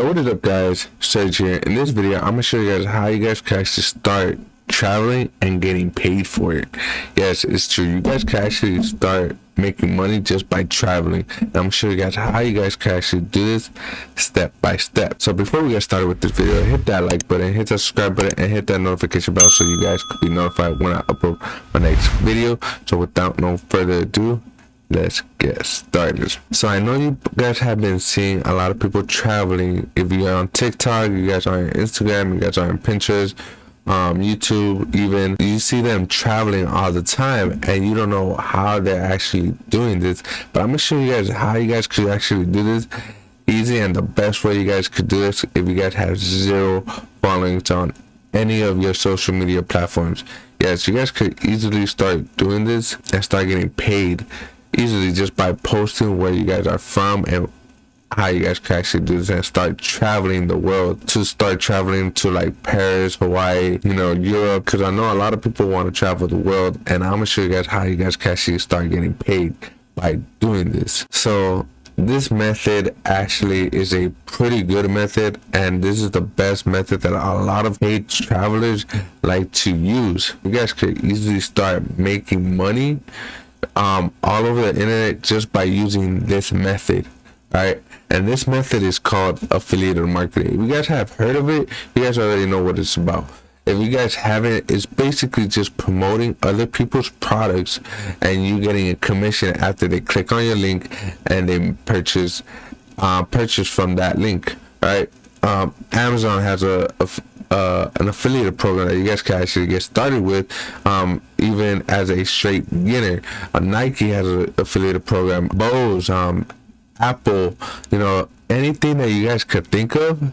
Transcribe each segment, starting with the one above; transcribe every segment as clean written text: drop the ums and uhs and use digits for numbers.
What is up, guys? Serge here. In this video, I'm gonna show you guys how you guys can actually start traveling and getting paid for it. Yes, it's true. You guys can actually start making money just by traveling. And I'm gonna show you guys how you guys can actually do this step by step. So before we get started with this video, hit that like button, hit that subscribe button, and hit that notification bell so you guys could be notified when I upload my next video. So without no further ado, let's get started. So I know you guys have been seeing a lot of people traveling. If you're on TikTok, you guys are on Instagram, you guys are on Pinterest, YouTube, even you see them traveling all the time and you don't know how they're actually doing this. But I'm gonna show you guys how you guys could actually do this easy, and the best way you guys could do this if you guys have 0 followings on any of your social media platforms. Yes, you guys could easily start doing this and start getting paid easily just by posting where you guys are from and how you guys can actually do this and start traveling the world. To start traveling to like Paris, Hawaii, Europe, because I know a lot of people want to travel the world, and I'm gonna show you guys how you guys can actually start getting paid by doing this. So this method actually is a pretty good method, and this is the best method that a lot of paid travelers like to use. You guys could easily start making money all over the internet just by using this method. Right, and this method is called affiliate marketing. If you guys have heard of it, you guys already know what it's about. If you guys haven't, it's basically just promoting other people's products and you getting a commission after they click on your link and they purchase from that link. Right, Amazon has an affiliate program that you guys can actually get started with, even as a straight beginner. Nike has an affiliate program. Bose, Apple, anything that you guys could think of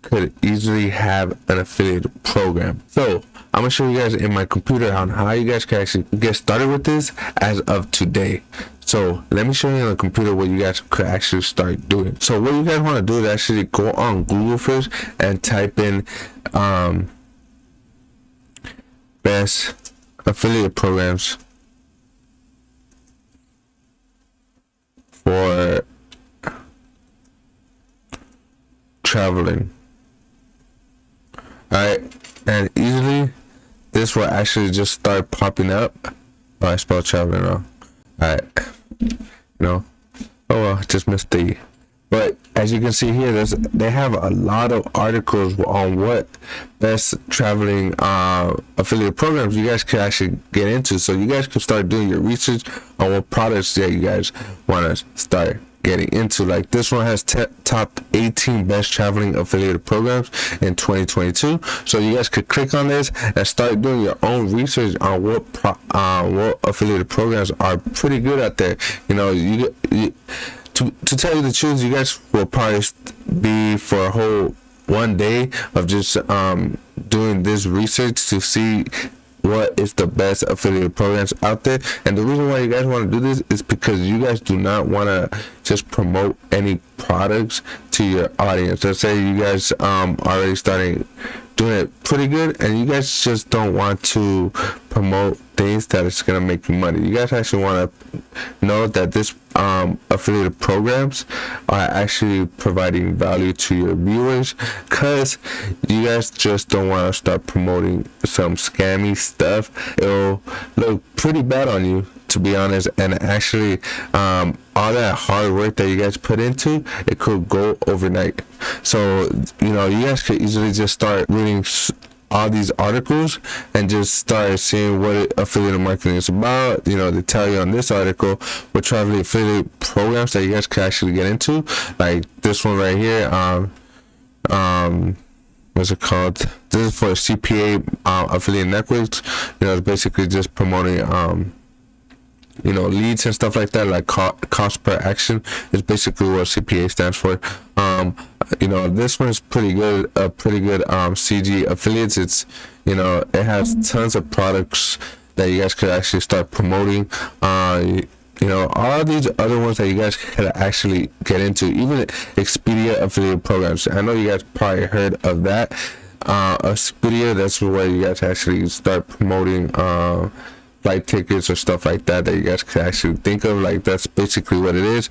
could easily have an affiliate program. So I'm gonna show you guys in my computer on how you guys can actually get started with this as of today. So let me show you on the computer what you guys could actually start doing. So what you guys want to do is actually go on Google first and type in best affiliate programs for traveling. Alright, and easily this will actually just start popping up. Oh, I spelled traveling wrong. Alright, oh well, just missed the E. But as you can see here, they have a lot of articles on what best traveling affiliate programs you guys can actually get into. So you guys can start doing your research on what products that you guys want to start getting into. Like this one has top 18 best traveling affiliate programs in 2022. So you guys could click on this and start doing your own research on what affiliate programs are pretty good out there. To tell you the truth, you guys will probably be for a whole one day of just doing this research to see what is the best affiliate programs out there. And the reason why you guys want to do this is because you guys do not want to just promote any products to your audience. Let's say you guys already starting doing it pretty good and you guys just don't want to promote things that is going to make you money. You guys actually want to know that this affiliate programs are actually providing value to your viewers, because you guys just don't want to start promoting some scammy stuff. It'll look pretty bad on you, to be honest, and actually all that hard work that you guys put into it could go overnight. So you guys could easily just start reading all these articles and just start seeing what affiliate marketing is about. They tell you on this article what traveling affiliate programs that you guys can actually get into, like this one right here. What's it called? This is for CPA affiliate networks. It's basically just promoting leads and stuff like that, like cost per action is basically what CPA stands for. This one is pretty good, CG affiliates. It's it has tons of products that you guys could actually start promoting. All these other ones that you guys could actually get into, even Expedia affiliate programs. I know you guys probably heard of that. Expedia, that's where you guys actually start promoting flight tickets or stuff like that you guys can actually think of. Like, that's basically what it is.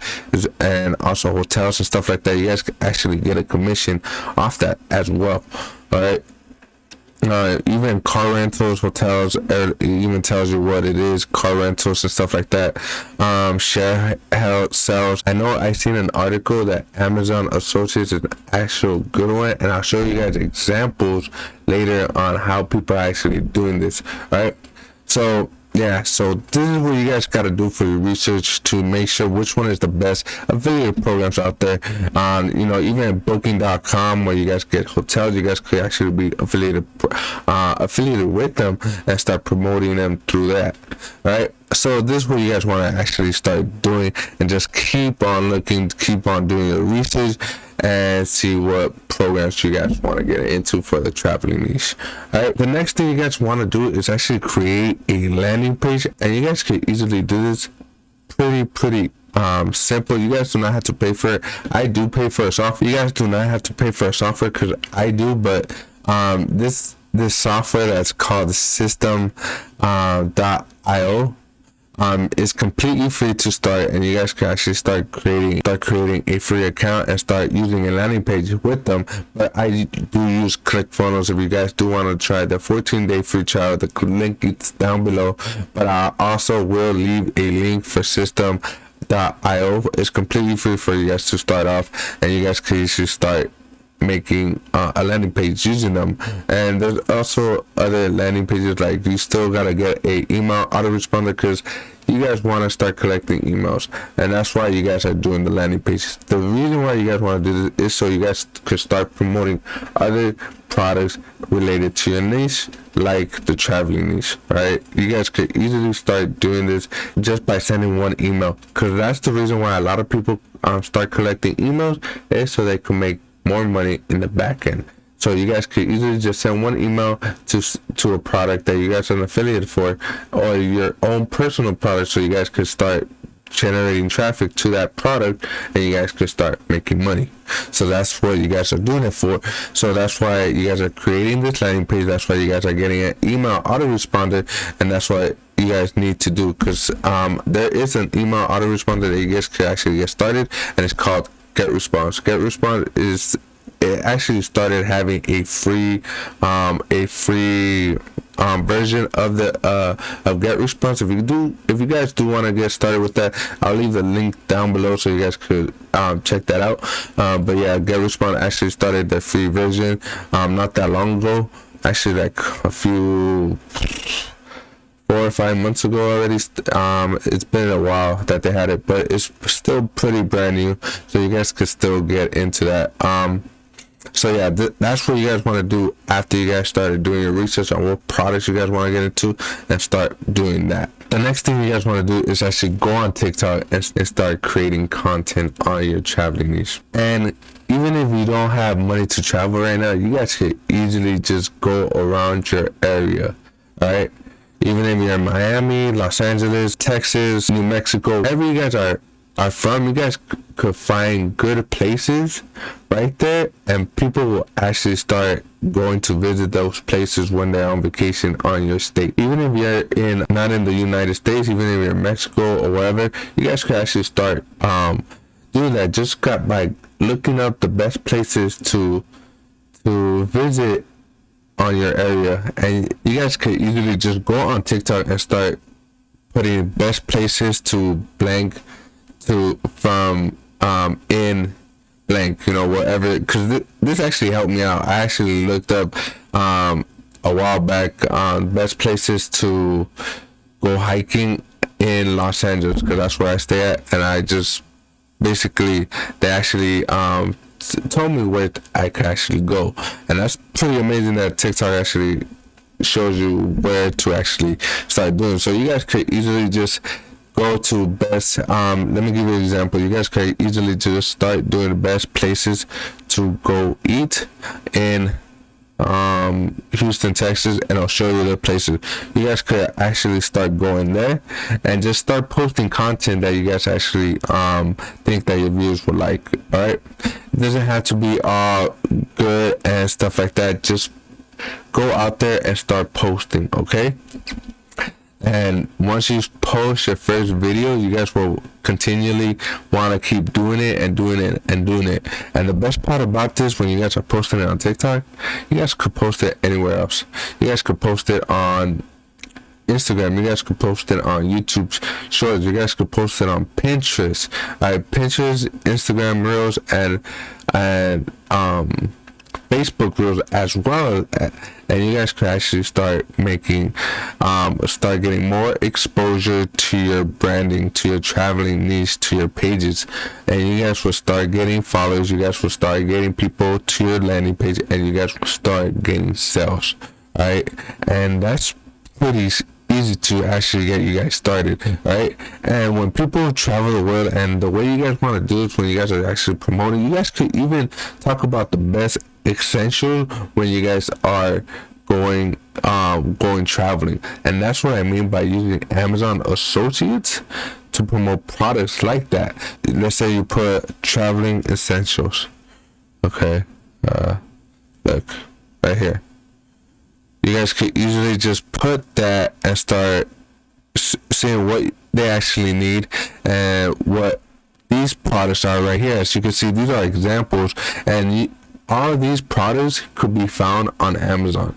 And also hotels and stuff like that, you guys can actually get a commission off that as well. All right. Even car rentals, hotels, it even tells you what it is, car rentals and stuff like that. Share health sales. I know I seen an article that Amazon Associates is an actual good one, and I'll show you guys examples later on how people are actually doing this. Right? So yeah, so this is what you guys got to do for your research to make sure which one is the best affiliate programs out there. You know, even booking.com, where you guys get hotels, you guys could actually be affiliated with them and start promoting them through that. Right? So this is what you guys want to actually start doing, and just keep on looking, keep on doing your research, and see what programs you guys want to get into for the traveling niche. All right, the next thing you guys want to do is actually create a landing page, and you guys can easily do this pretty simple. You guys do not have to pay for it. I do pay for a software. You guys do not have to pay for a software, because I do, but this software that's called system.io is completely free to start, and you guys can actually start creating a free account and start using a landing page with them. But I do use ClickFunnels. If you guys do want to try the 14-day free trial, the link is down below. But I also will leave a link for system.io. It's completely free for you guys to start off, and you guys can usually start making a landing page using them. And there's also other landing pages, like you still gotta get a email autoresponder, because you guys want to start collecting emails, and that's why you guys are doing the landing pages. The reason why you guys want to do this is so you guys could start promoting other products related to your niche, like the traveling niche. Right? You guys could easily start doing this just by sending one email, because that's the reason why a lot of people start collecting emails, is so they can make more money in the back end. So you guys could easily just send one email to a product that you guys are an affiliate for, or your own personal product, so you guys could start generating traffic to that product, and you guys could start making money. So that's what you guys are doing it for. So that's why you guys are creating this landing page. That's why you guys are getting an email autoresponder, and that's what you guys need to do, because there is an email autoresponder that you guys could actually get started, and it's called GetResponse. GetResponse is, it actually started having a free version of the of GetResponse. If you guys do want to get started with that, I'll leave the link down below so you guys could check that out. But yeah, GetResponse actually started the free version not that long ago, actually like a few 4 or 5 months ago already. It's been a while that they had it, but it's still pretty brand new, so you guys could still get into that. So yeah, that's what you guys want to do after you guys started doing your research on what products you guys want to get into, and start doing that. The next thing you guys want to do is actually go on TikTok and start creating content on your traveling niche. And even if you don't have money to travel right now, you guys can easily just go around your area. All right, even if you're in Miami, Los Angeles, Texas, New Mexico, wherever you guys are from, you guys could find good places right there, and people will actually start going to visit those places when they're on vacation on your state. Even if you're not in the United States, even if you're in Mexico or wherever, you guys could actually start doing that just by looking up the best places to visit on your area. And you guys could easily just go on TikTok and start putting best places to blank from in blank, whatever, because this actually helped me out. I actually looked up a while back on best places to go hiking in Los Angeles, because that's where I stay at, and I just basically, they actually told me where I could actually go, and that's pretty amazing that TikTok actually shows you where to actually start doing. So you guys could easily just go to best, let me give you an example. You guys could easily just start doing the best places to go eat in Houston, Texas, and I'll show you the places. You guys could actually start going there and just start posting content that you guys actually think that your viewers would like. All right, it doesn't have to be all good and stuff like that. Just go out there and start posting. Okay, And once you post your first video, you guys will continually want to keep doing it and doing it and doing it. And the best part about this, when you guys are posting it on TikTok, you guys could post it anywhere else. You guys could post it on Instagram, you guys could post it on YouTube Shorts, you guys could post it on Pinterest, Pinterest, Instagram Reels, and Facebook Reels as well. And you guys could actually start making, start getting more exposure to your branding, to your traveling niche, to your pages, and you guys will start getting followers. You guys will start getting people to your landing page, and you guys will start getting sales. Right, and that's pretty easy to actually get you guys started, right? And when people travel the world, and the way you guys want to do it, when you guys are actually promoting, you guys could even talk about the best essentials when you guys are going traveling. And that's what I mean by using Amazon Associates to promote products like that. Let's say you put traveling essentials, okay, look right here. You guys could easily just put that and start seeing what they actually need and what these products are right here. As you can see, these are examples, and all of these products could be found on Amazon,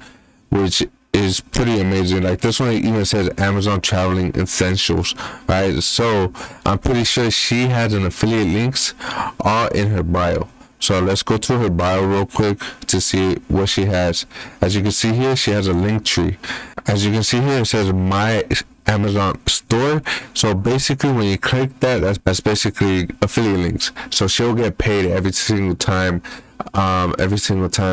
which is pretty amazing. Like this one even says Amazon Traveling Essentials, right? So I'm pretty sure she has an affiliate links all in her bio. So let's go to her bio real quick to see what she has. As you can see here, she has a link tree. As you can see here, it says my Amazon store. So basically when you click that, that's basically affiliate links. So she'll get paid every single time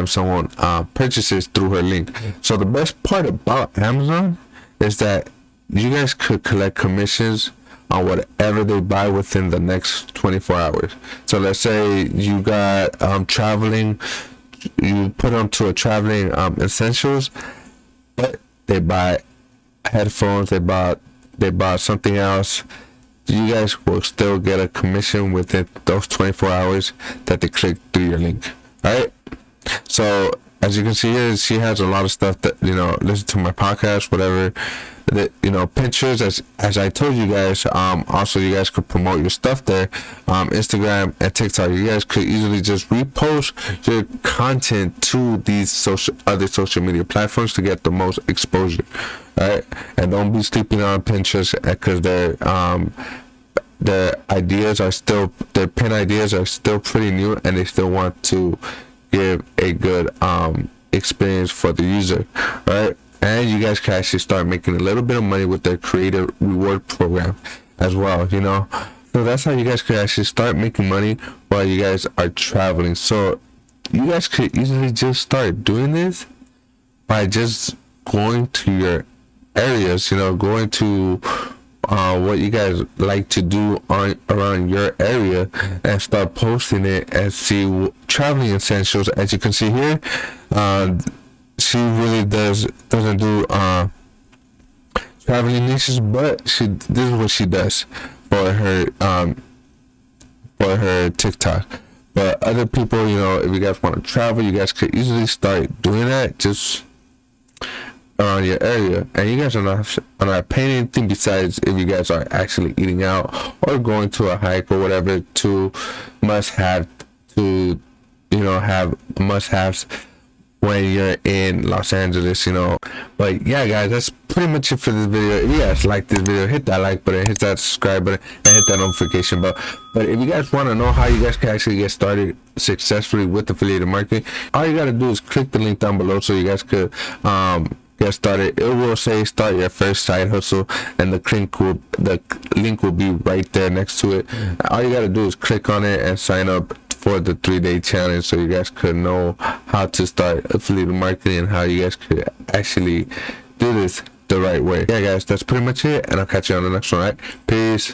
someone purchases through her link. So the best part about Amazon is that you guys could collect commissions on whatever they buy within the next 24 hours. So let's say you got traveling, you put them to a traveling essentials, but they buy headphones, they bought something else, you guys will still get a commission within those 24 hours that they click through your link. All right, so as you can see here, she has a lot of stuff that, you know, listen to my podcast, whatever, that, you know, pictures, as I told you guys. Also you guys could promote your stuff there, Instagram and TikTok. You guys could easily just repost your content to these other social media platforms to get the most exposure. Right, and don't be sleeping on Pinterest, because their ideas are still, their pin ideas are still pretty new, and they still want to give a good experience for the user, right? And you guys can actually start making a little bit of money with their creator reward program as well, you know. So that's how you guys could actually start making money while you guys are traveling. So you guys could easily just start doing this by just going to your areas, you know, going to what you guys like to do around your area, and start posting it and see traveling essentials. As you can see here, she really doesn't do traveling niches, but this is what she does for her TikTok. But other people, you know, if you guys want to travel, you guys could easily start doing that just around your area, and you guys are not paying anything besides if you guys are actually eating out or going to a hike or whatever, to have must-haves when you're in Los Angeles, you know. But yeah, guys, that's pretty much it for this video. If you guys like this video, hit that like button, hit that subscribe button, and hit that notification bell. But if you guys want to know how you guys can actually get started successfully with affiliate marketing, all you got to do is click the link down below so you guys could get started. It will say start your first side hustle, and the link will be right there next to it. All you got to do is click on it and sign up for the 3-day challenge, so you guys could know how to start affiliate marketing and how you guys could actually do this the right way. Yeah, guys, that's pretty much it, and I'll catch you on the next one. All right, peace.